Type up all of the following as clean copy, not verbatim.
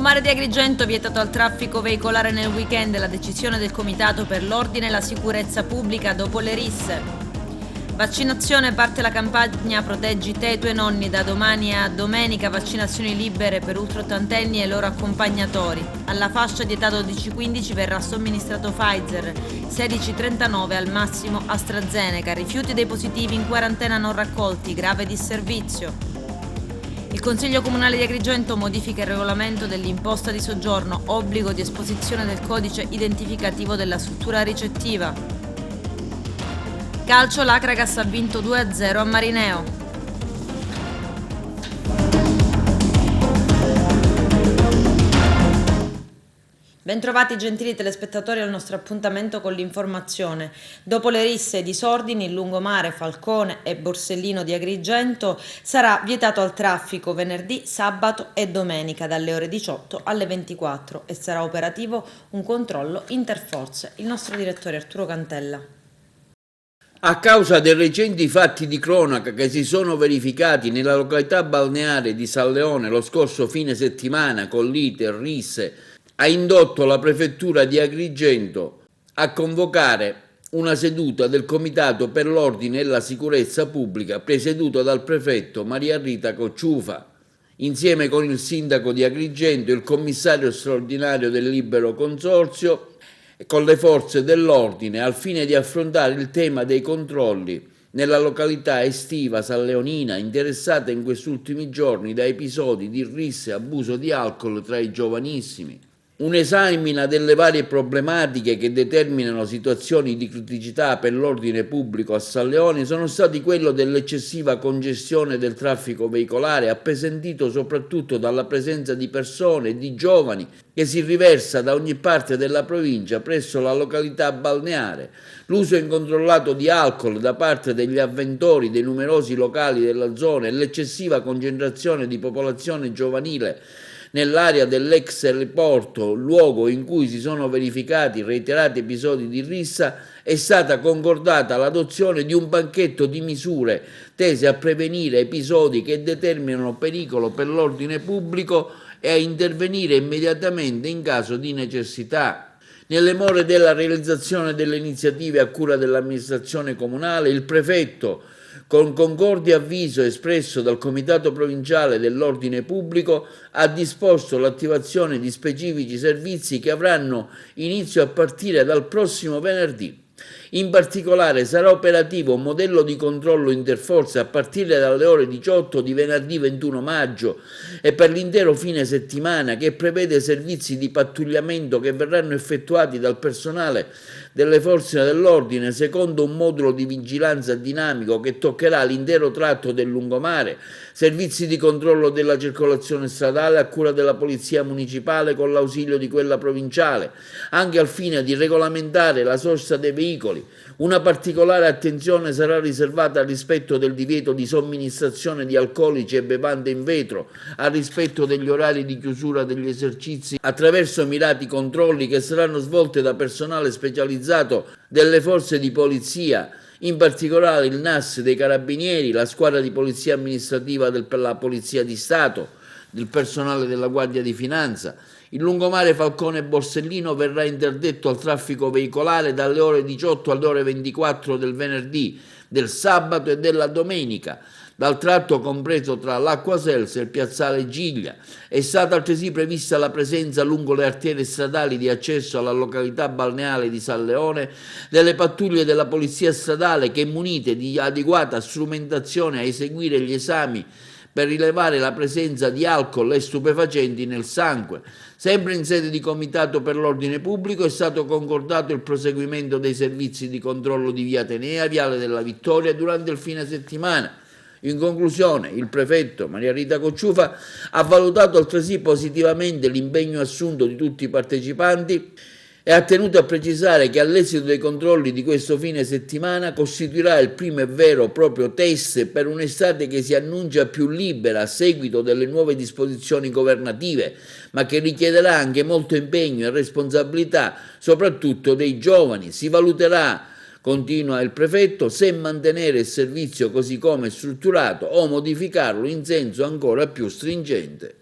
Lungomare di Agrigento vietato al traffico veicolare nel weekend, la decisione del Comitato per l'Ordine e la Sicurezza Pubblica dopo le risse. Vaccinazione, parte la campagna Proteggi te e i tuoi nonni, da domani a domenica vaccinazioni libere per ultraottantenni e i loro accompagnatori. Alla fascia di età 12-15 verrà somministrato Pfizer, 16-39 al massimo AstraZeneca, rifiuti dei positivi in quarantena non raccolti, grave disservizio. Il Consiglio Comunale di Agrigento modifica il regolamento dell'imposta di soggiorno, obbligo di esposizione del codice identificativo della struttura ricettiva. Calcio, l'Acragas ha vinto 2-0 a Marineo. Bentrovati gentili telespettatori al nostro appuntamento con l'informazione. Dopo le risse e i disordini, il lungomare, Falcone e Borsellino di Agrigento sarà vietato al traffico venerdì, sabato e domenica dalle ore 18 alle 24 e sarà operativo un controllo interforze. Il nostro direttore Arturo Cantella. A causa dei recenti fatti di cronaca che si sono verificati nella località balneare di San Leone lo scorso fine settimana con liti e risse, ha indotto la prefettura di Agrigento a convocare una seduta del Comitato per l'Ordine e la Sicurezza Pubblica presieduto dal prefetto Maria Rita Cocciufa, insieme con il sindaco di Agrigento, il commissario straordinario del Libero Consorzio e con le forze dell'ordine al fine di affrontare il tema dei controlli nella località estiva sanleonina interessata in questi ultimi giorni da episodi di risse e abuso di alcol tra i giovanissimi. Un'esamina delle varie problematiche che determinano situazioni di criticità per l'ordine pubblico a San Leone sono stati quello dell'eccessiva congestione del traffico veicolare, appesantito soprattutto dalla presenza di persone e di giovani che si riversa da ogni parte della provincia presso la località balneare, l'uso incontrollato di alcol da parte degli avventori dei numerosi locali della zona e l'eccessiva concentrazione di popolazione giovanile nell'area dell'ex aeroporto, luogo in cui si sono verificati reiterati episodi di rissa, è stata concordata l'adozione di un pacchetto di misure tese a prevenire episodi che determinano pericolo per l'ordine pubblico e a intervenire immediatamente in caso di necessità. Nelle more della realizzazione delle iniziative a cura dell'amministrazione comunale, il prefetto, con concorde avviso espresso dal Comitato Provinciale dell'Ordine Pubblico, ha disposto l'attivazione di specifici servizi che avranno inizio a partire dal prossimo venerdì. In particolare sarà operativo un modello di controllo interforze a partire dalle ore 18 di venerdì 21 maggio e per l'intero fine settimana, che prevede servizi di pattugliamento che verranno effettuati dal personale delle forze dell'ordine secondo un modulo di vigilanza dinamico che toccherà l'intero tratto del lungomare, servizi di controllo della circolazione stradale a cura della Polizia Municipale con l'ausilio di quella provinciale, anche al fine di regolamentare la sosta dei veicoli. Una particolare attenzione sarà riservata al rispetto del divieto di somministrazione di alcolici e bevande in vetro, al rispetto degli orari di chiusura degli esercizi attraverso mirati controlli che saranno svolti da personale specializzato delle forze di polizia, in particolare il NAS dei Carabinieri, la squadra di polizia amministrativa della Polizia di Stato, del personale della Guardia di Finanza. Il lungomare Falcone e Borsellino verrà interdetto al traffico veicolare dalle ore 18 alle ore 24 del venerdì, del sabato e della domenica, dal tratto compreso tra l'Acqua Selsa e il piazzale Giglia. È stata altresì prevista la presenza lungo le arterie stradali di accesso alla località balneare di San Leone delle pattuglie della polizia stradale che, munite di adeguata strumentazione a eseguire gli esami per rilevare la presenza di alcol e stupefacenti nel sangue. Sempre in sede di Comitato per l'Ordine Pubblico è stato concordato il proseguimento dei servizi di controllo di Via Atenea, Viale della Vittoria durante il fine settimana. In conclusione, il prefetto Maria Rita Cocciufa ha valutato altresì positivamente l'impegno assunto di tutti i partecipanti e ha tenuto a precisare che all'esito dei controlli di questo fine settimana costituirà il primo e vero e proprio test per un'estate che si annuncia più libera a seguito delle nuove disposizioni governative, ma che richiederà anche molto impegno e responsabilità, soprattutto dei giovani. Si valuterà, continua il prefetto, se mantenere il servizio così come strutturato o modificarlo in senso ancora più stringente.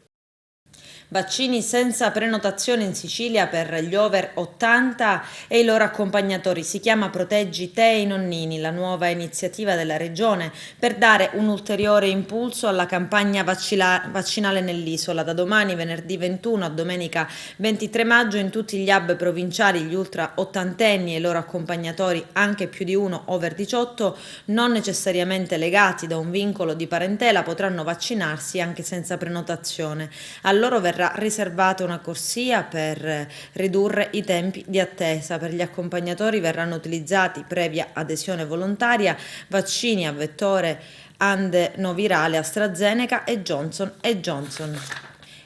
Vaccini senza prenotazione in Sicilia per gli over 80 e i loro accompagnatori. Si chiama Proteggi te e i nonnini, la nuova iniziativa della Regione per dare un ulteriore impulso alla campagna vaccinale nell'isola. Da domani, venerdì 21 a domenica 23 maggio, in tutti gli hub provinciali gli ultra ottantenni e i loro accompagnatori, anche più di uno over 18, non necessariamente legati da un vincolo di parentela, potranno vaccinarsi anche senza prenotazione. A loro verrà riservata una corsia per ridurre i tempi di attesa. Per gli accompagnatori verranno utilizzati, previa adesione volontaria, vaccini a vettore adenovirale AstraZeneca e Johnson & Johnson.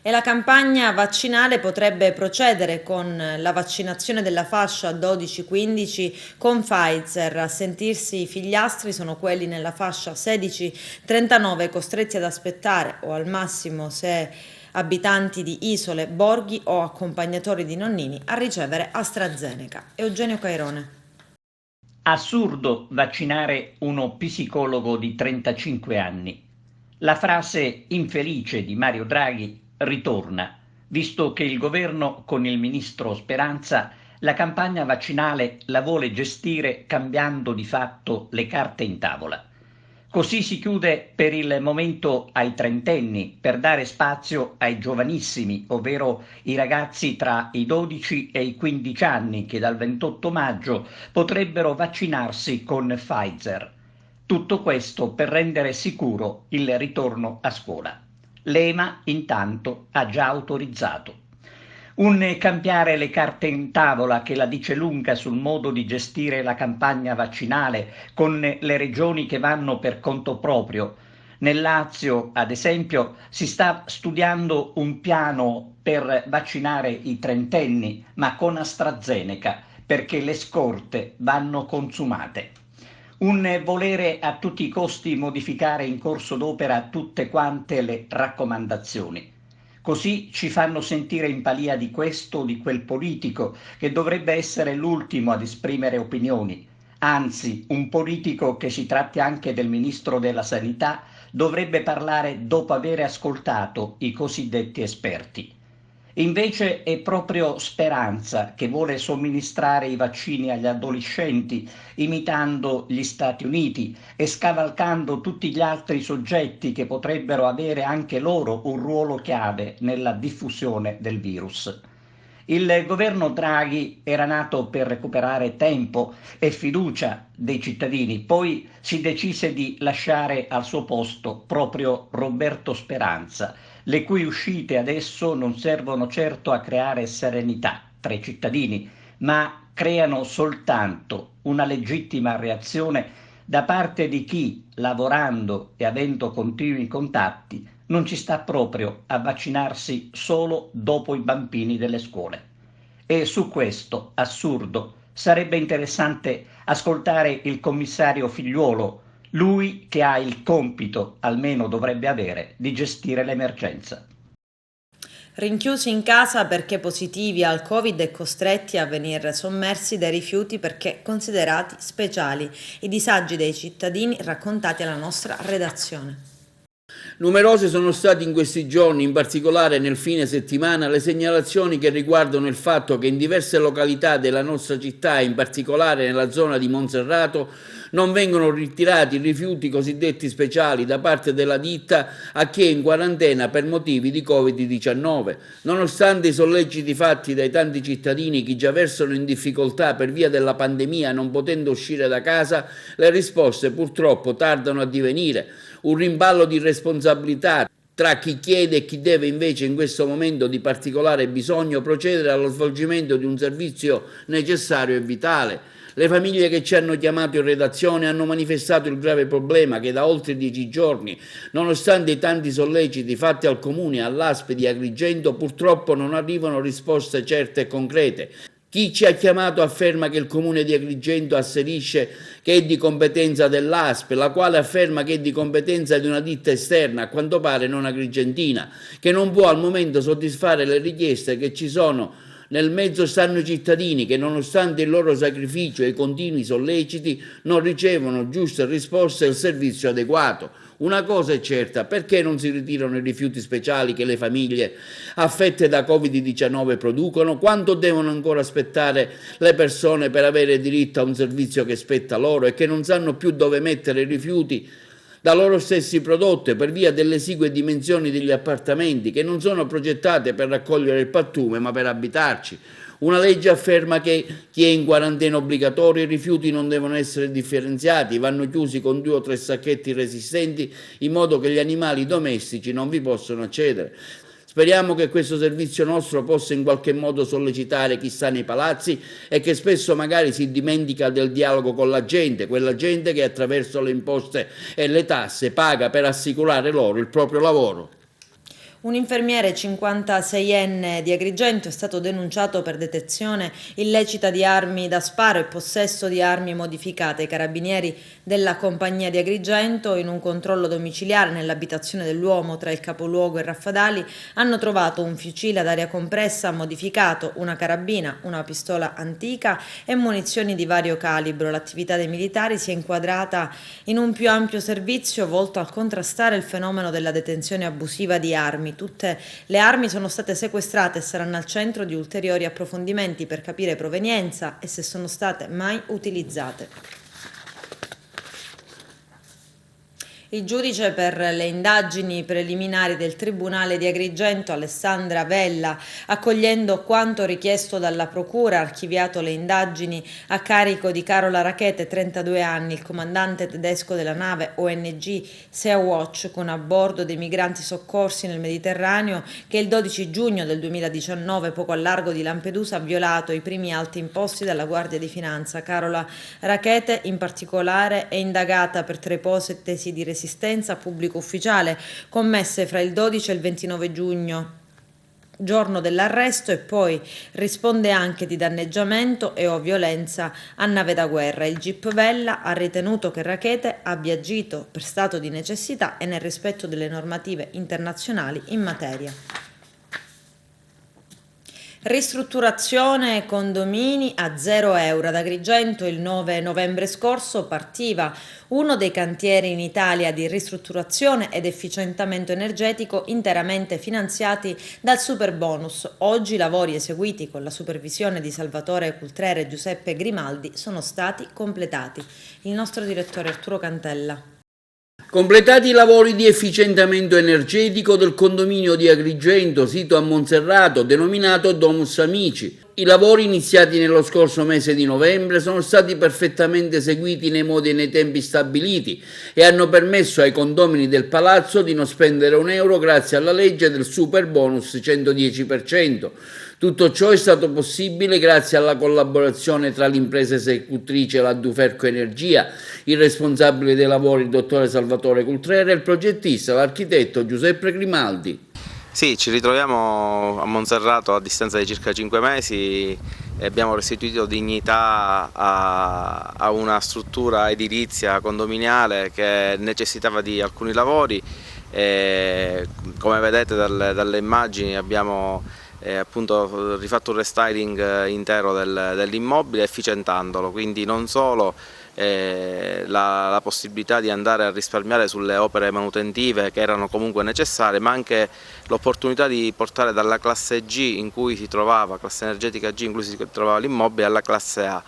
E la campagna vaccinale potrebbe procedere con la vaccinazione della fascia 12-15 con Pfizer. A sentirsi i figliastri sono quelli nella fascia 16-39 costretti ad aspettare, o al massimo, se abitanti di isole, borghi o accompagnatori di nonnini, a ricevere AstraZeneca. Eugenio Cairone. Assurdo vaccinare uno psicologo di 35 anni. La frase infelice di Mario Draghi ritorna, visto che il governo con il ministro Speranza la campagna vaccinale la vuole gestire cambiando di fatto le carte in tavola. Così si chiude per il momento ai trentenni per dare spazio ai giovanissimi, ovvero i ragazzi tra i 12 e i 15 anni che dal 28 maggio potrebbero vaccinarsi con Pfizer. Tutto questo per rendere sicuro il ritorno a scuola. L'EMA intanto ha già autorizzato. Un cambiare le carte in tavola che la dice lunga sul modo di gestire la campagna vaccinale con le regioni che vanno per conto proprio. Nel Lazio, ad esempio, si sta studiando un piano per vaccinare i trentenni, ma con AstraZeneca, perché le scorte vanno consumate. Un volere a tutti i costi modificare in corso d'opera tutte quante le raccomandazioni. Così ci fanno sentire in balia di questo o di quel politico che dovrebbe essere l'ultimo ad esprimere opinioni. Anzi, un politico, che si tratti anche del ministro della Sanità, dovrebbe parlare dopo aver ascoltato i cosiddetti esperti. Invece è proprio Speranza che vuole somministrare i vaccini agli adolescenti, imitando gli Stati Uniti e scavalcando tutti gli altri soggetti che potrebbero avere anche loro un ruolo chiave nella diffusione del virus. Il governo Draghi era nato per recuperare tempo e fiducia dei cittadini, poi si decise di lasciare al suo posto proprio Roberto Speranza, le cui uscite adesso non servono certo a creare serenità tra i cittadini, ma creano soltanto una legittima reazione da parte di chi, lavorando e avendo continui contatti, non ci sta proprio a vaccinarsi solo dopo i bambini delle scuole. E su questo assurdo sarebbe interessante ascoltare il commissario Figliuolo, lui che ha il compito, almeno dovrebbe avere, di gestire l'emergenza. Rinchiusi in casa perché positivi al Covid e costretti a venire sommersi dai rifiuti perché considerati speciali. I disagi dei cittadini raccontati alla nostra redazione. Numerose sono state in questi giorni, in particolare nel fine settimana, le segnalazioni che riguardano il fatto che in diverse località della nostra città, in particolare nella zona di Monserrato, non vengono ritirati i rifiuti cosiddetti speciali da parte della ditta a chi è in quarantena per motivi di Covid-19. Nonostante i solleciti fatti dai tanti cittadini che già versano in difficoltà per via della pandemia non potendo uscire da casa, le risposte purtroppo tardano a divenire. Un rimballo di responsabilità tra chi chiede e chi deve invece in questo momento di particolare bisogno procedere allo svolgimento di un servizio necessario e vitale. Le famiglie che ci hanno chiamato in redazione hanno manifestato il grave problema che da oltre 10 giorni, nonostante i tanti solleciti fatti al Comune e all'ASP di Agrigento, purtroppo non arrivano risposte certe e concrete. Chi ci ha chiamato afferma che il Comune di Agrigento asserisce che è di competenza dell'ASP, la quale afferma che è di competenza di una ditta esterna, a quanto pare non agrigentina, che non può al momento soddisfare le richieste che ci sono Nel mezzo stanno i cittadini che, nonostante il loro sacrificio e i continui solleciti, non ricevono giuste risposte e il servizio adeguato. Una cosa è certa: perché non si ritirano i rifiuti speciali che le famiglie affette da Covid-19 producono? Quanto devono ancora aspettare le persone per avere diritto a un servizio che spetta loro e che non sanno più dove mettere i rifiuti da loro stessi prodotte per via delle esigue dimensioni degli appartamenti, che non sono progettate per raccogliere il pattume ma per abitarci? Una legge afferma che chi è in quarantena obbligatoria, i rifiuti non devono essere differenziati, vanno chiusi con 2 o 3 sacchetti resistenti in modo che gli animali domestici non vi possano accedere. Speriamo che questo servizio nostro possa in qualche modo sollecitare chi sta nei palazzi e che spesso magari si dimentica del dialogo con la gente, quella gente che attraverso le imposte e le tasse paga per assicurare loro il proprio lavoro. Un infermiere 56enne di Agrigento è stato denunciato per detenzione illecita di armi da sparo e possesso di armi modificate. I carabinieri della compagnia di Agrigento, in un controllo domiciliare nell'abitazione dell'uomo tra il capoluogo e Raffadali, hanno trovato un fucile ad aria compressa modificato, una carabina, una pistola antica e munizioni di vario calibro. L'attività dei militari si è inquadrata in un più ampio servizio volto a contrastare il fenomeno della detenzione abusiva di armi. Tutte le armi sono state sequestrate e saranno al centro di ulteriori approfondimenti per capire provenienza e se sono state mai utilizzate. Il giudice per le indagini preliminari del Tribunale di Agrigento, Alessandra Vella, accogliendo quanto richiesto dalla Procura, ha archiviato le indagini a carico di Carola Rackete, 32 anni, il comandante tedesco della nave ONG Sea-Watch, con a bordo dei migranti soccorsi nel Mediterraneo, che il 12 giugno del 2019, poco al largo di Lampedusa, ha violato i primi alti imposti dalla Guardia di Finanza. Carola Rackete, in particolare, è indagata per 3 ipotesi di resistenza pubblico ufficiale commesse fra il 12 e il 29 giugno, giorno dell'arresto, e poi risponde anche di danneggiamento e o violenza a nave da guerra. Il GIP Vella ha ritenuto che Rackete abbia agito per stato di necessità e nel rispetto delle normative internazionali in materia. Ristrutturazione condomini a 0 euro. Ad Agrigento il 9 novembre scorso partiva uno dei cantieri in Italia di ristrutturazione ed efficientamento energetico interamente finanziati dal Superbonus. Oggi i lavori eseguiti con la supervisione di Salvatore Cultrere e Giuseppe Grimaldi sono stati completati. Il nostro direttore Arturo Cantella. Completati i lavori di efficientamento energetico del condominio di Agrigento, sito a Monserrato, denominato Domus Amici. I lavori iniziati nello scorso mese di novembre sono stati perfettamente eseguiti nei modi e nei tempi stabiliti e hanno permesso ai condomini del palazzo di non spendere un euro grazie alla legge del super bonus 110%. Tutto ciò è stato possibile grazie alla collaborazione tra l'impresa esecutrice la Duferco Energia, il responsabile dei lavori, il dottore Salvatore Cultrere, e il progettista, l'architetto Giuseppe Grimaldi. Sì, ci ritroviamo a Monserrato a distanza di circa 5 mesi e abbiamo restituito dignità a una struttura edilizia condominiale che necessitava di alcuni lavori. Come vedete dalle immagini abbiamo appunto rifatto un restyling intero dell'immobile, efficientandolo, quindi non solo la possibilità di andare a risparmiare sulle opere manutentive che erano comunque necessarie, ma anche l'opportunità di portare dalla classe G in cui si trovava, classe energetica G in cui si trovava l'immobile, alla classe A.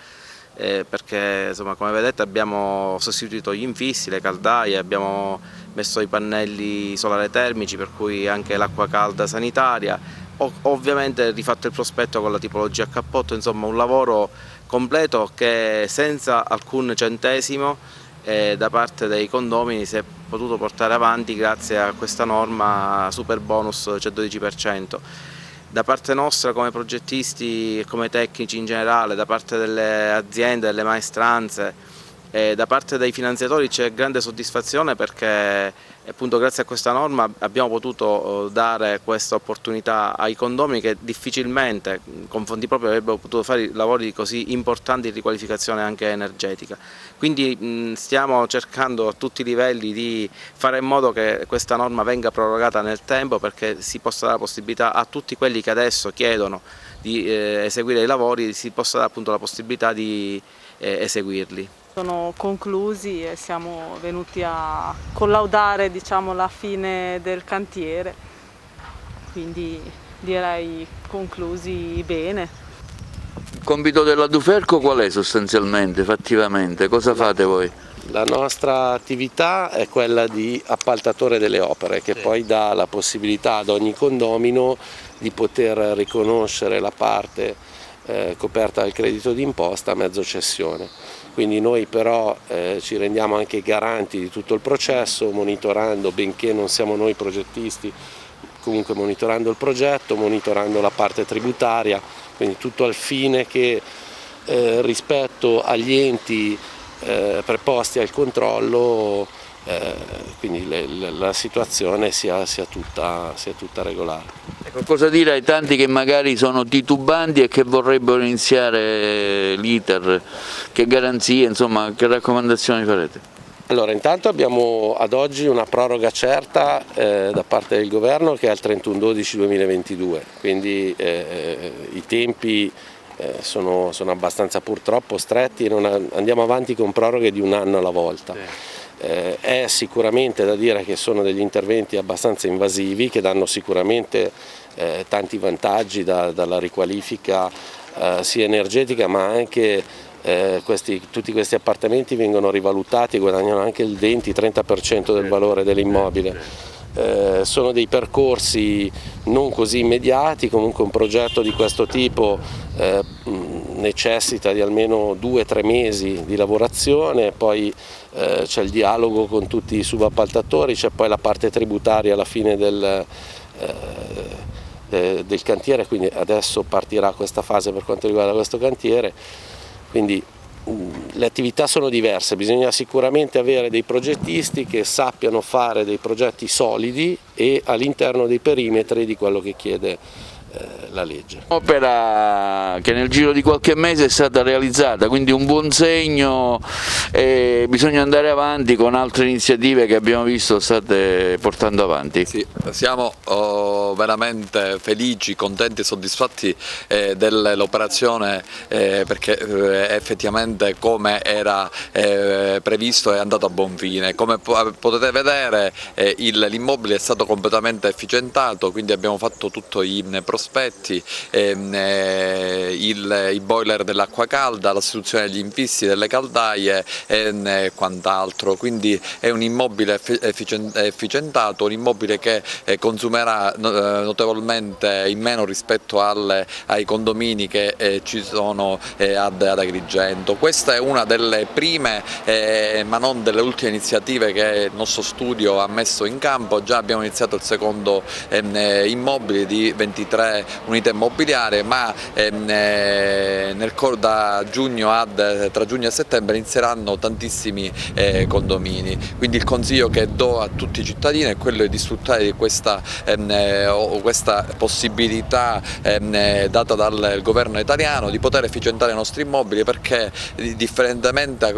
Perché insomma, come vedete abbiamo sostituito gli infissi, le caldaie, abbiamo messo i pannelli solare termici per cui anche l'acqua calda sanitaria, ovviamente rifatto il prospetto con la tipologia a cappotto, insomma un lavoro completo che senza alcun centesimo da parte dei condomini si è potuto portare avanti grazie a questa norma super bonus 112%. Da parte nostra come progettisti e come tecnici in generale, da parte delle aziende, delle maestranze, Da parte dei finanziatori c'è grande soddisfazione perché appunto grazie a questa norma abbiamo potuto dare questa opportunità ai condomini che difficilmente con fondi propri avrebbero potuto fare lavori così importanti di riqualificazione anche energetica. Quindi stiamo cercando a tutti i livelli di fare in modo che questa norma venga prorogata nel tempo perché si possa dare la possibilità a tutti quelli che adesso chiedono di eseguire i lavori, si possa dare appunto la possibilità di eseguirli. Sono conclusi e siamo venuti a collaudare, diciamo, la fine del cantiere, quindi direi conclusi bene. Il compito della Duferco qual è sostanzialmente, fattivamente? Cosa fate voi? La nostra attività è quella di appaltatore delle opere, che poi dà la possibilità ad ogni condomino di poter riconoscere la parte coperta dal credito d'imposta a mezzo cessione. Quindi noi però ci rendiamo anche garanti di tutto il processo, monitorando, benché non siamo noi progettisti, comunque monitorando il progetto, monitorando la parte tributaria, quindi tutto al fine che rispetto agli enti preposti al controllo, quindi la situazione sia tutta regolare. Ecco, cosa dire ai tanti che magari sono titubanti e che vorrebbero iniziare l'iter? Che garanzie, insomma, che raccomandazioni farete? Allora, intanto abbiamo ad oggi una proroga certa da parte del governo che è al 31/12/2022, quindi i tempi sono abbastanza purtroppo stretti e andiamo avanti con proroghe di un anno alla volta. È sicuramente da dire che sono degli interventi abbastanza invasivi che danno sicuramente tanti vantaggi dalla riqualifica sia energetica, ma anche tutti questi appartamenti vengono rivalutati e guadagnano anche il 20-30% del valore dell'immobile. Sono dei percorsi non così immediati, comunque un progetto di questo tipo necessita di almeno 2-3 mesi di lavorazione, poi c'è il dialogo con tutti i subappaltatori, c'è poi la parte tributaria alla fine del cantiere, quindi adesso partirà questa fase per quanto riguarda questo cantiere, quindi le attività sono diverse, bisogna sicuramente avere dei progettisti che sappiano fare dei progetti solidi e all'interno dei perimetri di quello che chiede la legge. Opera che nel giro di qualche mese è stata realizzata, quindi un buon segno, e bisogna andare avanti con altre iniziative che abbiamo visto state portando avanti. Sì, siamo veramente felici, contenti e soddisfatti dell'operazione perché effettivamente come era previsto è andato a buon fine. Come potete vedere l'immobile è stato completamente efficientato, quindi abbiamo fatto tutto i prospetti, i boiler dell'acqua calda, la sostituzione degli infissi delle caldaie e quant'altro, quindi è un immobile efficientato, un immobile che consumerà notevolmente in meno rispetto ai condomini che ci sono ad Agrigento. Questa è una delle prime ma non delle ultime iniziative che il nostro studio ha messo in campo. Già abbiamo iniziato il secondo immobile di 23 unità immobiliari, ma tra giugno e settembre inizieranno tantissimi condomini, quindi il consiglio che do a tutti i cittadini è quello di sfruttare questa possibilità data dal governo italiano di poter efficientare i nostri immobili, perché differentemente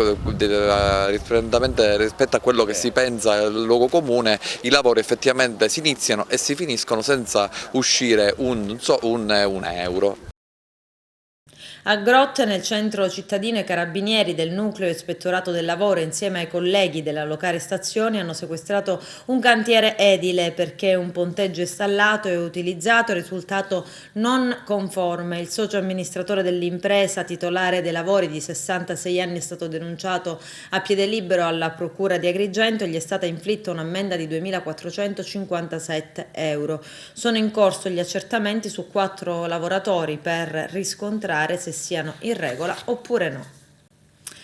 rispetto a quello che si pensa al luogo comune, i lavori effettivamente si iniziano e si finiscono senza uscire un euro. A Grotte, nel centro cittadino, i carabinieri del nucleo ispettorato del lavoro insieme ai colleghi della locale stazione hanno sequestrato un cantiere edile perché un ponteggio installato e utilizzato è risultato non conforme. Il socio amministratore dell'impresa, titolare dei lavori, di 66 anni, è stato denunciato a piede libero alla procura di Agrigento e gli è stata inflitta un'ammenda di 2.457 euro. Sono in corso gli accertamenti su 4 lavoratori per riscontrare se siano in regola oppure no.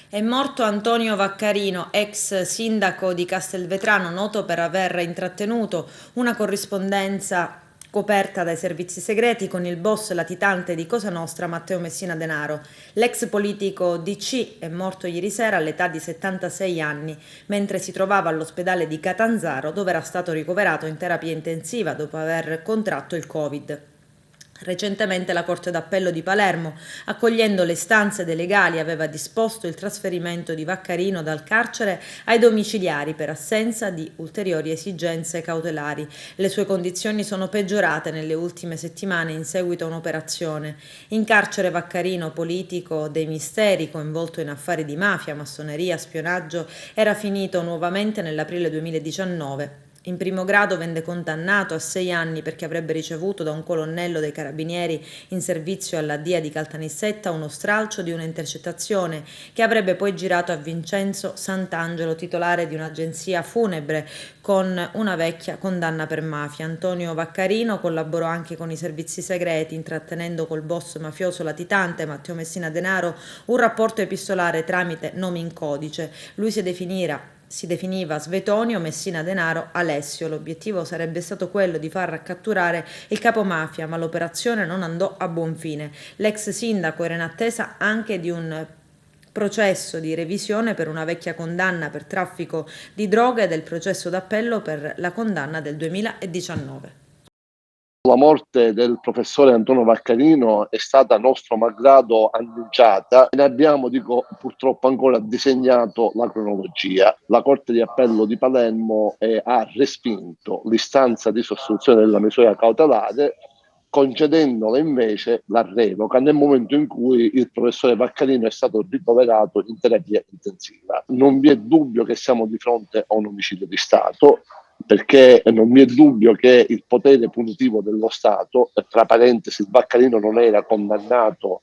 È morto Antonio Vaccarino, ex sindaco di Castelvetrano, noto per aver intrattenuto una corrispondenza coperta dai servizi segreti con il boss latitante di Cosa Nostra Matteo Messina Denaro. L'ex politico DC è morto ieri sera all'età di 76 anni, mentre si trovava all'ospedale di Catanzaro, dove era stato ricoverato in terapia intensiva dopo aver contratto il Covid. Recentemente la Corte d'Appello di Palermo, accogliendo le istanze dei legali, aveva disposto il trasferimento di Vaccarino dal carcere ai domiciliari per assenza di ulteriori esigenze cautelari. Le sue condizioni sono peggiorate nelle ultime settimane in seguito a un'operazione. In carcere Vaccarino, politico dei misteri, coinvolto in affari di mafia, massoneria, spionaggio, era finito nuovamente nell'aprile 2019. In primo grado venne condannato a 6 anni perché avrebbe ricevuto da un colonnello dei carabinieri in servizio alla DIA di Caltanissetta uno stralcio di un'intercettazione che avrebbe poi girato a Vincenzo Sant'Angelo, titolare di un'agenzia funebre, con una vecchia condanna per mafia. Antonio Vaccarino collaborò anche con i servizi segreti, intrattenendo col boss mafioso latitante Matteo Messina Denaro un rapporto epistolare tramite nomi in codice. Lui si definiva Svetonio Messina Denaro Alessio. L'obiettivo sarebbe stato quello di far catturare il capomafia, ma l'operazione non andò a buon fine. L'ex sindaco era in attesa anche di un processo di revisione per una vecchia condanna per traffico di droga e del processo d'appello per la condanna del 2019. La morte del professore Antonio Vaccarino è stata a nostro malgrado annunciata e ne abbiamo, purtroppo ancora disegnato la cronologia. La Corte di Appello di Palermo ha respinto l'istanza di sostituzione della misura cautelare, concedendole invece la revoca nel momento in cui il professore Vaccarino è stato ricoverato in terapia intensiva. Non vi è dubbio che siamo di fronte a un omicidio di Stato, perché non vi è dubbio che il potere punitivo dello Stato, tra parentesi, il Vaccarino non era condannato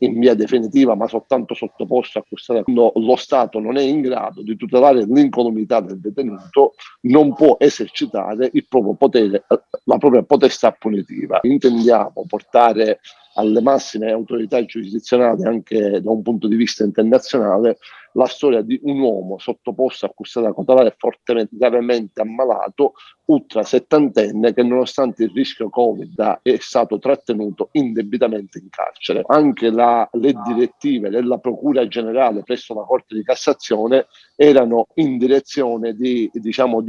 in via definitiva ma soltanto sottoposto a custodia. Quando lo Stato non è in grado di tutelare l'incolumità del detenuto, non può esercitare il proprio potere, la propria potestà punitiva. Intendiamo portare alle massime autorità giurisdizionali, anche da un punto di vista internazionale, la storia di un uomo sottoposto a custodia cautelare fortemente, gravemente ammalato, ultra settantenne, che nonostante il rischio Covid è stato trattenuto indebitamente in carcere. Anche le direttive della Procura Generale presso la Corte di Cassazione erano in direzione di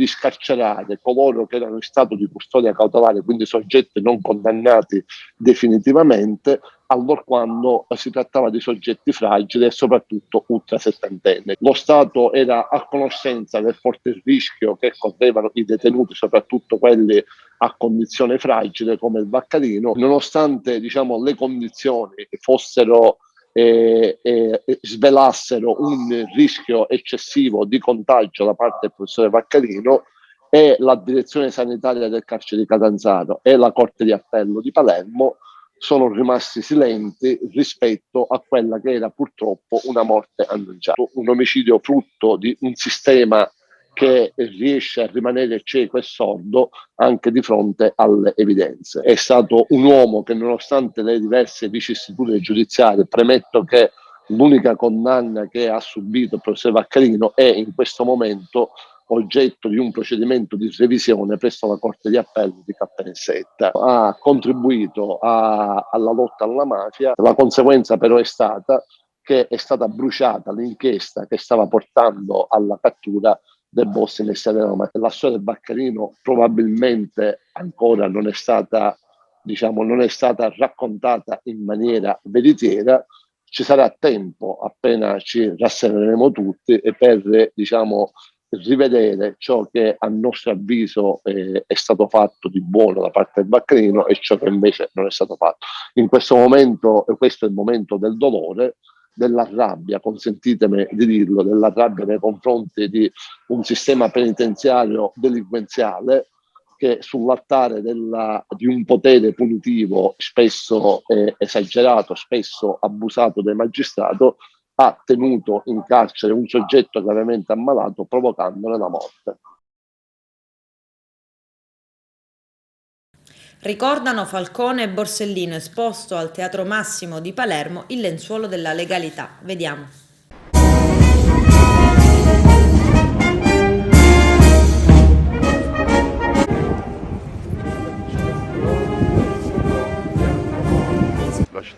scarcerare coloro che erano in stato di custodia cautelare, quindi soggetti non condannati definitivamente, allorquando si trattava di soggetti fragili e soprattutto ultra settantenni. Lo Stato era a conoscenza del forte rischio che correvano i detenuti, soprattutto quelli a condizione fragile come il Vaccarino, nonostante le condizioni fossero svelassero un rischio eccessivo di contagio da parte del professore Vaccarino, e la direzione sanitaria del carcere di Catanzaro e la Corte di Appello di Palermo sono rimasti silenti rispetto a quella che era purtroppo una morte annunciata, un omicidio frutto di un sistema che riesce a rimanere cieco e sordo anche di fronte alle evidenze. È stato un uomo che, nonostante le diverse vicissitudini giudiziarie, premetto che l'unica condanna che ha subito il professor Vaccarino è in questo momento oggetto di un procedimento di revisione presso la Corte di Appello di Caltanissetta. Ha contribuito alla lotta alla mafia. La conseguenza però è stata che è stata bruciata l'inchiesta che stava portando alla cattura del boss Messina Denaro. La storia del Vaccarino probabilmente ancora non è stata raccontata in maniera veritiera. Ci sarà tempo, appena ci rassereneremo tutti, e per rivedere ciò che a nostro avviso è stato fatto di buono da parte del Vaccarino e ciò che invece non è stato fatto. In questo momento, questo è il momento del dolore, della rabbia, consentitemi di dirlo, della rabbia nei confronti di un sistema penitenziario delinquenziale che sull'altare di un potere punitivo spesso esagerato, spesso abusato dai magistrati, ha tenuto in carcere un soggetto gravemente ammalato, provocandone la morte. Ricordano Falcone e Borsellino, esposto al Teatro Massimo di Palermo il lenzuolo della legalità. Vediamo.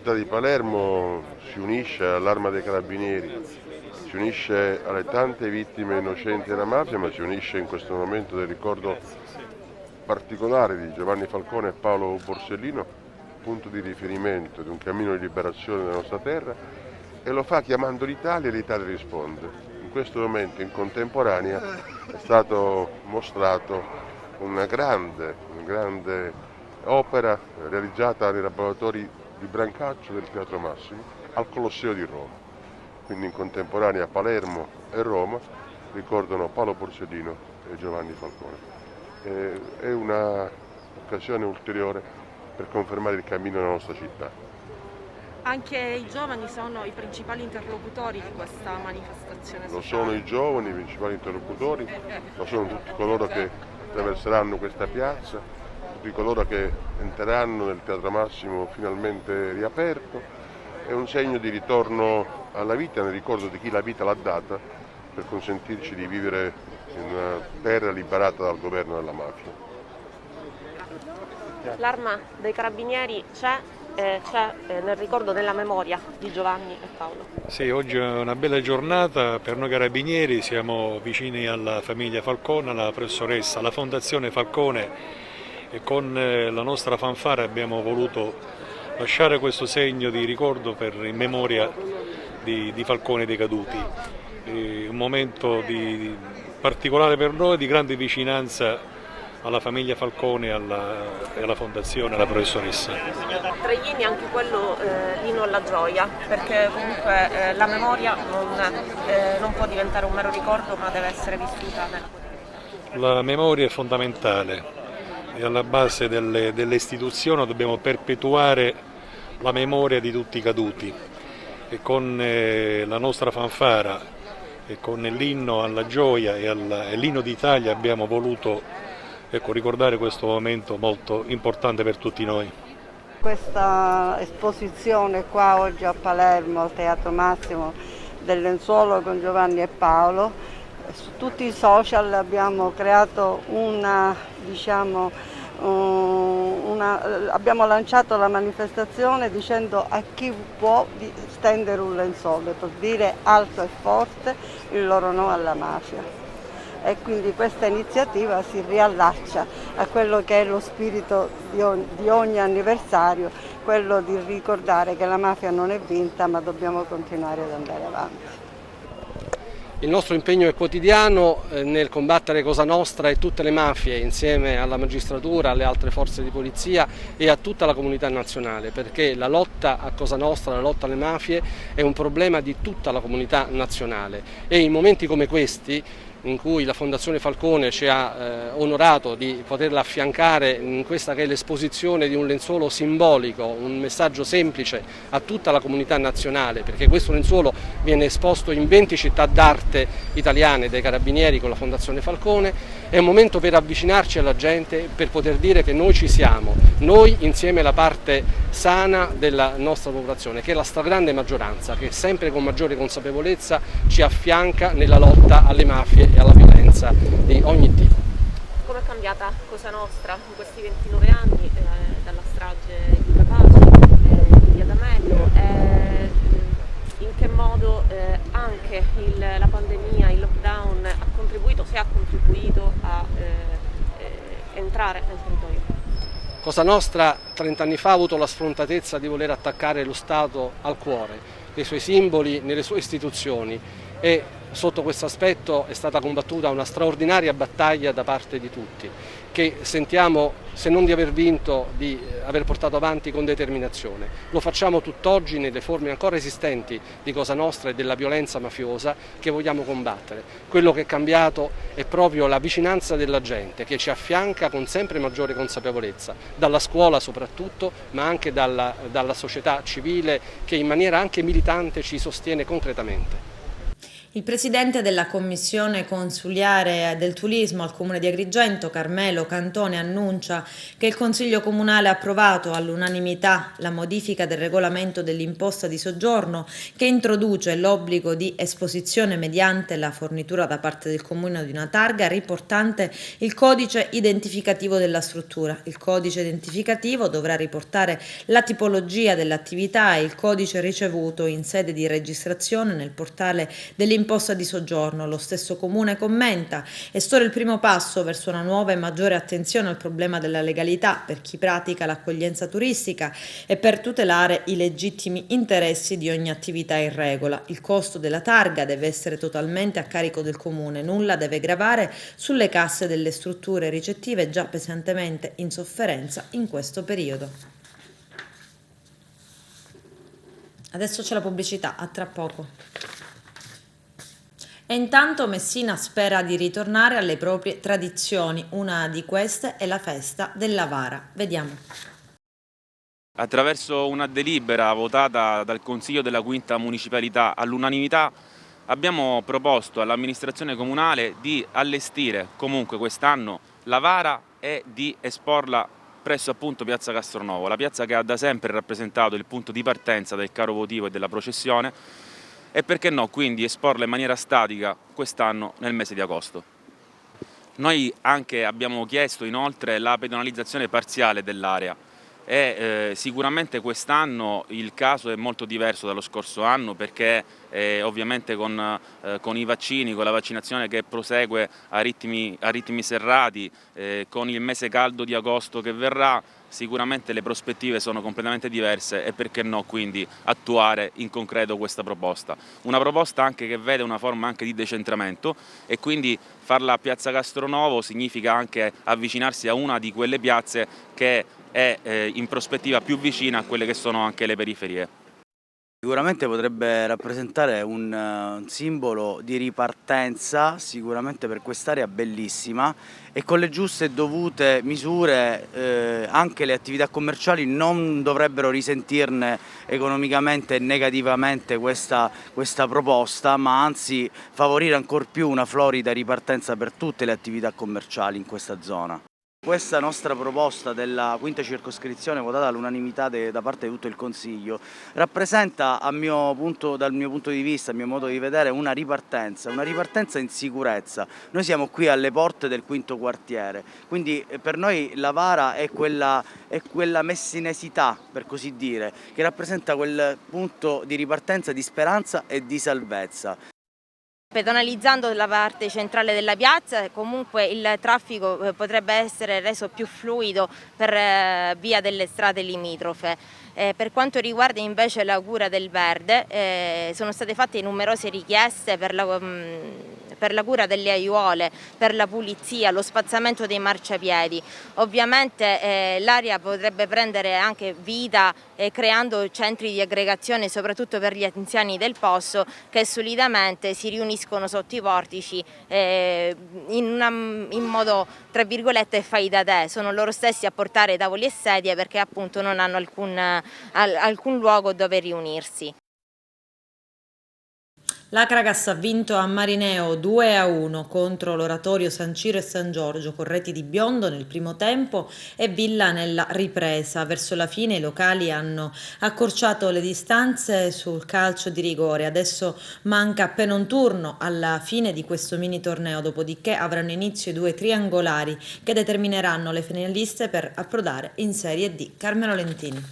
città di Palermo si unisce all'Arma dei Carabinieri, si unisce alle tante vittime innocenti della mafia, ma si unisce in questo momento del ricordo particolare di Giovanni Falcone e Paolo Borsellino, punto di riferimento di un cammino di liberazione della nostra terra, e lo fa chiamando l'Italia e l'Italia risponde. In questo momento, in contemporanea, è stato mostrato una grande opera realizzata nei laboratori di Brancaccio del Teatro Massimo al Colosseo di Roma. Quindi in contemporanea Palermo e Roma ricordano Paolo Borsellino e Giovanni Falcone. È un'occasione ulteriore per confermare il cammino della nostra città. Anche i giovani sono i principali interlocutori di questa manifestazione sociale. Lo sono i giovani, i principali interlocutori, lo sono tutti coloro che attraverseranno questa piazza, tutti coloro che entreranno nel Teatro Massimo finalmente riaperto. È un segno di ritorno alla vita, nel ricordo di chi la vita l'ha data, per consentirci di vivere in una terra liberata dal governo della mafia. L'Arma dei Carabinieri c'è nel ricordo della memoria di Giovanni e Paolo. Sì, oggi è una bella giornata per noi carabinieri, siamo vicini alla famiglia Falcone, alla professoressa, alla Fondazione Falcone, e con la nostra fanfara abbiamo voluto lasciare questo segno di ricordo in memoria di Falcone decaduti. È un momento particolare per noi, di grande vicinanza alla famiglia Falcone e alla fondazione, alla professoressa. Tra gli inni anche quello l'inno alla gioia, perché comunque la memoria non può diventare un mero ricordo, ma deve essere vissuta nel quotidiano. La memoria è fondamentale, è alla base delle istituzioni, dobbiamo perpetuare la memoria di tutti i caduti, e con la nostra fanfara e con l'inno alla gioia e l'inno d'Italia abbiamo voluto ricordare questo momento molto importante per tutti noi. Questa esposizione qua oggi a Palermo al Teatro Massimo del lenzuolo con Giovanni e Paolo, su tutti i social abbiamo creato abbiamo lanciato la manifestazione dicendo a chi può di stendere un lenzuolo per dire alto e forte il loro no alla mafia. E quindi questa iniziativa si riallaccia a quello che è lo spirito di ogni anniversario, quello di ricordare che la mafia non è vinta, ma dobbiamo continuare ad andare avanti. Il nostro impegno è quotidiano nel combattere Cosa Nostra e tutte le mafie, insieme alla magistratura, alle altre forze di polizia e a tutta la comunità nazionale, perché la lotta a Cosa Nostra, la lotta alle mafie è un problema di tutta la comunità nazionale, e in momenti come questi, in cui la Fondazione Falcone ci ha onorato di poterla affiancare in questa che è l'esposizione di un lenzuolo simbolico, un messaggio semplice a tutta la comunità nazionale, perché questo lenzuolo viene esposto in 20 città d'arte italiane dai Carabinieri con la Fondazione Falcone. È un momento per avvicinarci alla gente, per poter dire che noi ci siamo, noi insieme alla parte sana della nostra popolazione, che è la stragrande maggioranza, che sempre con maggiore consapevolezza ci affianca nella lotta alle mafie e alla violenza di ogni tipo. Come è cambiata Cosa Nostra in questi 29 anni dalla strage di Capaci, di Via D'Amelio, in che modo anche la pandemia, il lockdown ha contribuito, se ha contribuito a entrare nel territorio? Cosa Nostra 30 anni fa ha avuto la sfrontatezza di voler attaccare lo Stato al cuore, nei suoi simboli, nelle sue istituzioni, e sotto questo aspetto è stata combattuta una straordinaria battaglia da parte di tutti, che sentiamo, se non di aver vinto, di aver portato avanti con determinazione. Lo facciamo tutt'oggi nelle forme ancora esistenti di Cosa Nostra e della violenza mafiosa che vogliamo combattere. Quello che è cambiato è proprio la vicinanza della gente, che ci affianca con sempre maggiore consapevolezza, dalla scuola soprattutto, ma anche dalla società civile, che in maniera anche militante ci sostiene concretamente. Il presidente della commissione consuliare del turismo al comune di Agrigento, Carmelo Cantone, annuncia che il Consiglio Comunale ha approvato all'unanimità la modifica del regolamento dell'imposta di soggiorno che introduce l'obbligo di esposizione mediante la fornitura da parte del comune di una targa riportante il codice identificativo della struttura. Il codice identificativo dovrà riportare la tipologia dell'attività e il codice ricevuto in sede di registrazione nel portale dell'imposta di soggiorno. Lo stesso comune commenta: è solo il primo passo verso una nuova e maggiore attenzione al problema della legalità per chi pratica l'accoglienza turistica e per tutelare i legittimi interessi di ogni attività in regola. Il costo della targa deve essere totalmente a carico del comune, nulla deve gravare sulle casse delle strutture ricettive già pesantemente in sofferenza in questo periodo. Adesso c'è la pubblicità, a tra poco. E intanto Messina spera di ritornare alle proprie tradizioni. Una di queste è la festa della Vara. Vediamo. Attraverso una delibera votata dal Consiglio della Quinta Municipalità all'unanimità abbiamo proposto all'amministrazione comunale di allestire comunque quest'anno la Vara e di esporla presso appunto Piazza Castronovo, la piazza che ha da sempre rappresentato il punto di partenza del carro votivo e della processione, e perché no quindi esporla in maniera statica quest'anno nel mese di agosto. Noi anche abbiamo chiesto inoltre la pedonalizzazione parziale dell'area e sicuramente quest'anno il caso è molto diverso dallo scorso anno perché ovviamente con i vaccini, con la vaccinazione che prosegue a ritmi serrati, con il mese caldo di agosto che verrà, sicuramente le prospettive sono completamente diverse e perché no quindi attuare in concreto questa proposta. Una proposta anche che vede una forma anche di decentramento e quindi farla a Piazza Castronovo significa anche avvicinarsi a una di quelle piazze che è in prospettiva più vicina a quelle che sono anche le periferie. Sicuramente potrebbe rappresentare un simbolo di ripartenza sicuramente per quest'area bellissima e con le giuste e dovute misure anche le attività commerciali non dovrebbero risentirne economicamente e negativamente questa proposta, ma anzi favorire ancor più una florida ripartenza per tutte le attività commerciali in questa zona. Questa nostra proposta della quinta circoscrizione votata all'unanimità da parte di tutto il Consiglio rappresenta dal mio punto di vista, a mio modo di vedere, una ripartenza in sicurezza. Noi siamo qui alle porte del quinto quartiere, quindi per noi la Vara è quella messinesità, per così dire, che rappresenta quel punto di ripartenza, di speranza e di salvezza. Pedonalizzando la parte centrale della piazza comunque il traffico potrebbe essere reso più fluido per via delle strade limitrofe. Per quanto riguarda invece la cura del verde sono state fatte numerose richieste per la cura delle aiuole, per la pulizia, lo spazzamento dei marciapiedi. Ovviamente l'area potrebbe prendere anche vita creando centri di aggregazione soprattutto per gli anziani del posto che solitamente si riuniscono sotto i portici in modo tra virgolette fai da te, sono loro stessi a portare tavoli e sedie perché appunto non hanno alcun luogo dove riunirsi. L'Acragas ha vinto a Marineo 2-1 contro l'Oratorio San Ciro e San Giorgio con reti di Biondo nel primo tempo e Villa nella ripresa. Verso la fine i locali hanno accorciato le distanze sul calcio di rigore. Adesso manca appena un turno alla fine di questo mini torneo, dopodiché avranno inizio i 2 triangolari che determineranno le finaliste per approdare in Serie D. Carmelo Lentini.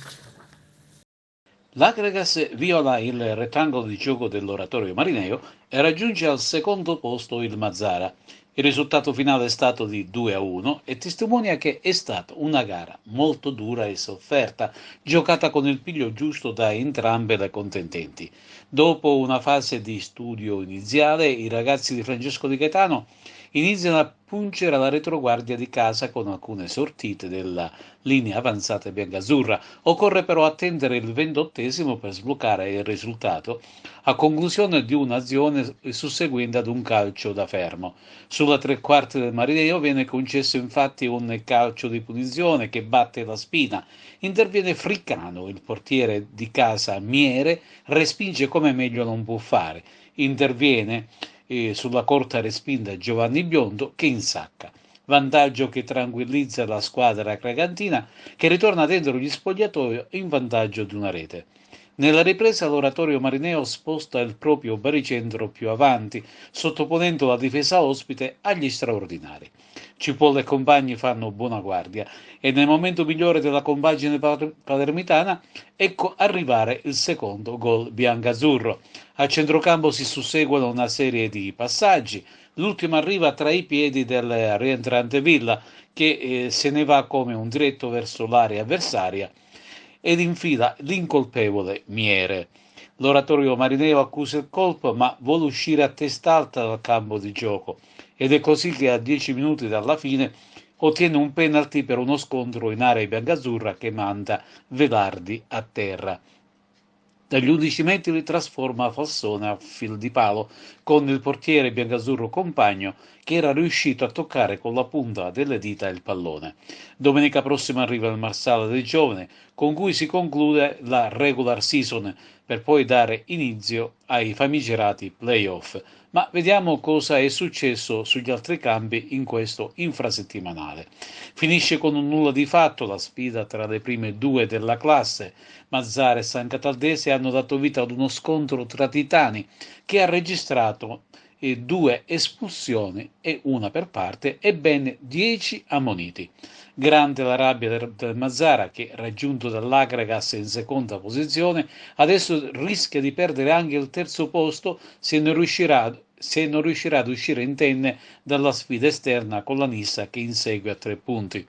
L'Acragas viola il rettangolo di gioco dell'Oratorio Marineo e raggiunge al secondo posto il Mazzara. Il risultato finale è stato di 2-1 e testimonia che è stata una gara molto dura e sofferta, giocata con il piglio giusto da entrambe le contendenti. Dopo una fase di studio iniziale, i ragazzi di Francesco Di Gaetano iniziano a pungere alla retroguardia di casa con alcune sortite della linea avanzata biancazzurra. Occorre però attendere il 28esimo per sbloccare il risultato, a conclusione di un'azione susseguente ad un calcio da fermo. Sulla tre quarti del Marineo viene concesso infatti un calcio di punizione che batte la spina. Interviene Friccano, il portiere di casa Miere respinge come meglio non può fare. interviene sulla corta respinta Giovanni Biondo che insacca. Vantaggio che tranquillizza la squadra cregantina che ritorna dentro gli spogliatoi in vantaggio di una rete. Nella ripresa l'oratorio marineo sposta il proprio baricentro più avanti, sottoponendo la difesa ospite agli straordinari. Cipolla e compagni fanno buona guardia e nel momento migliore della compagine palermitana ecco arrivare il secondo gol biancazzurro. A centrocampo si susseguono una serie di passaggi, l'ultimo arriva tra i piedi del rientrante Villa che se ne va come un diretto verso l'area avversaria ed infila l'incolpevole Miere. L'oratorio marineo accusa il colpo ma vuole uscire a testa alta dal campo di gioco ed è così che a 10 minuti dalla fine ottiene un penalty per uno scontro in area biancazzurra che manda Velardi a terra. Dagli 11 metri trasforma Fassone a fil di palo con il portiere biancazzurro Compagno che era riuscito a toccare con la punta delle dita il pallone. Domenica prossima arriva il Marsala del Giovane con cui si conclude la regular season per poi dare inizio ai famigerati playoff. Ma vediamo cosa è successo sugli altri campi in questo infrasettimanale. Finisce con un nulla di fatto la sfida tra le prime due della classe. Mazzara e San Cataldese hanno dato vita ad uno scontro tra titani che ha registrato 2 espulsioni e una per parte e ben 10 ammoniti. Grande la rabbia del Mazzara che, raggiunto dall'Agragas in seconda posizione, adesso rischia di perdere anche il terzo posto se non riuscirà ad uscire indenne dalla sfida esterna con la Nissa che insegue a 3 punti.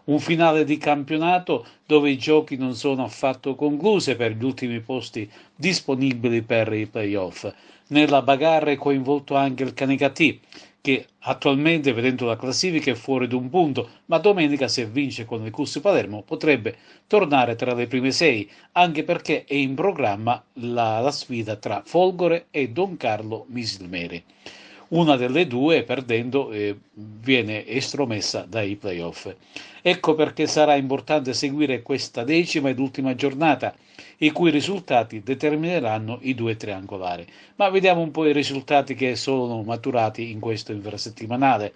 Un finale di campionato dove i giochi non sono affatto concluse per gli ultimi posti disponibili per i playoff. Nella bagarre è coinvolto anche il Canicattì, che attualmente, vedendo la classifica, è fuori di un punto, ma domenica, se vince con il Cus Palermo, potrebbe tornare tra le prime 6, anche perché è in programma la sfida tra Folgore e Don Carlo Misilmeri. Una delle due, perdendo, viene estromessa dai playoff. Ecco perché sarà importante seguire questa 10ª ed ultima giornata, i cui risultati determineranno i 2 triangolari. Ma vediamo un po' i risultati che sono maturati in questo infrasettimanale.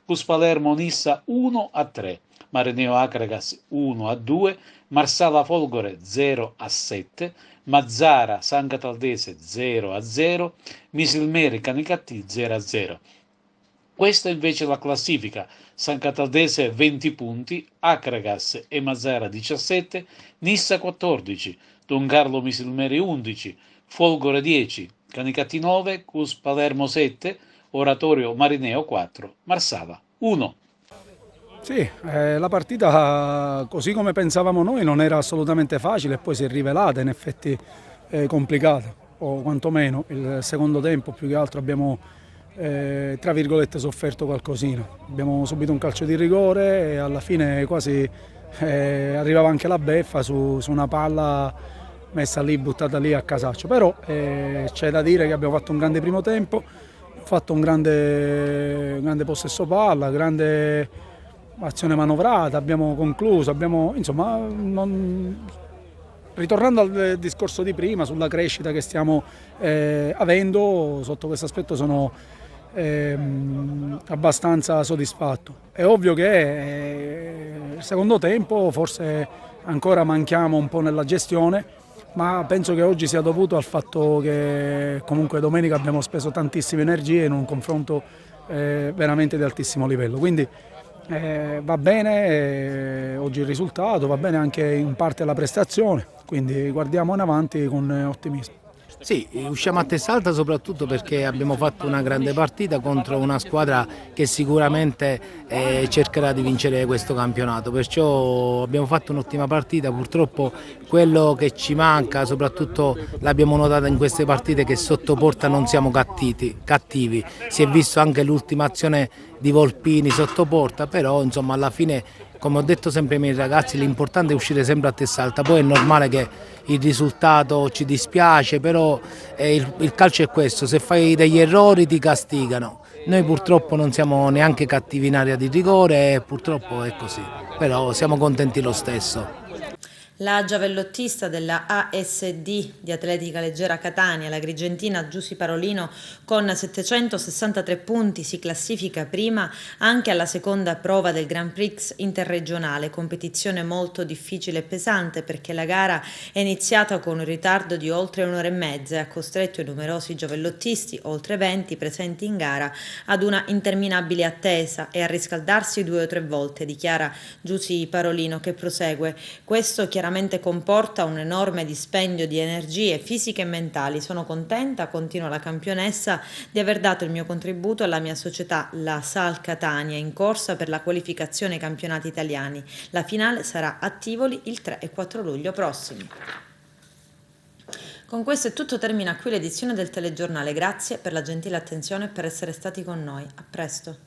Cus Palermo Nissa 1-3, Marineo Akragas 1-2, Marsala Folgore 0-7, Mazzara San Cataldese 0-0, Misilmeri Canicattì 0-0. Questa invece è la classifica: San Cataldese 20 punti, Akragas e Mazzara 17, Nissa 14, Don Carlo Misilmeri 11, Folgore 10, Canicattì 9, Cus Palermo 7, Oratorio Marineo 4, Marsala 1. Sì, la partita, così come pensavamo noi, non era assolutamente facile e poi si è rivelata in effetti complicata, o quantomeno il secondo tempo più che altro abbiamo tra virgolette sofferto qualcosina. Abbiamo subito un calcio di rigore e alla fine quasi arrivava anche la beffa su una palla messa lì, buttata lì a casaccio, però c'è da dire che abbiamo fatto un grande primo tempo, fatto un grande possesso palla, grande azione manovrata, abbiamo concluso, insomma, ritornando al discorso di prima sulla crescita che stiamo avendo, sotto questo aspetto sono abbastanza soddisfatto. È ovvio che il secondo tempo forse ancora manchiamo un po' nella gestione, ma penso che oggi sia dovuto al fatto che comunque domenica abbiamo speso tantissime energie in un confronto veramente di altissimo livello. Quindi va bene oggi il risultato, va bene anche in parte la prestazione, quindi guardiamo in avanti con ottimismo. Sì, usciamo a testa alta soprattutto perché abbiamo fatto una grande partita contro una squadra che sicuramente cercherà di vincere questo campionato, perciò abbiamo fatto un'ottima partita. Purtroppo quello che ci manca, soprattutto l'abbiamo notato in queste partite, che sotto porta non siamo cattivi. Si è visto anche l'ultima azione di Volpini sotto porta, però insomma alla fine, come ho detto sempre ai miei ragazzi, l'importante è uscire sempre a testa alta. Poi è normale che il risultato ci dispiace, però il calcio è questo: se fai degli errori ti castigano. Noi purtroppo non siamo neanche cattivi in area di rigore e purtroppo è così, però siamo contenti lo stesso. La giavellottista della ASD di atletica leggera Catania, la grigentina Giusy Parolino, con 763 punti si classifica prima anche alla seconda prova del Grand Prix interregionale, competizione molto difficile e pesante perché la gara è iniziata con un ritardo di oltre un'ora e mezza e ha costretto i numerosi giavellottisti, oltre 20 presenti in gara, ad una interminabile attesa e a riscaldarsi 2 o 3 volte, dichiara Giusy Parolino, che prosegue: questo chiaramente comporta un enorme dispendio di energie fisiche e mentali. Sono contenta, continua la campionessa, di aver dato il mio contributo alla mia società, la Sal Catania, in corsa per la qualificazione ai campionati italiani. La finale sarà a Tivoli il 3 e 4 luglio prossimi. Con questo è tutto, termina qui l'edizione del telegiornale. Grazie per la gentile attenzione e per essere stati con noi. A presto.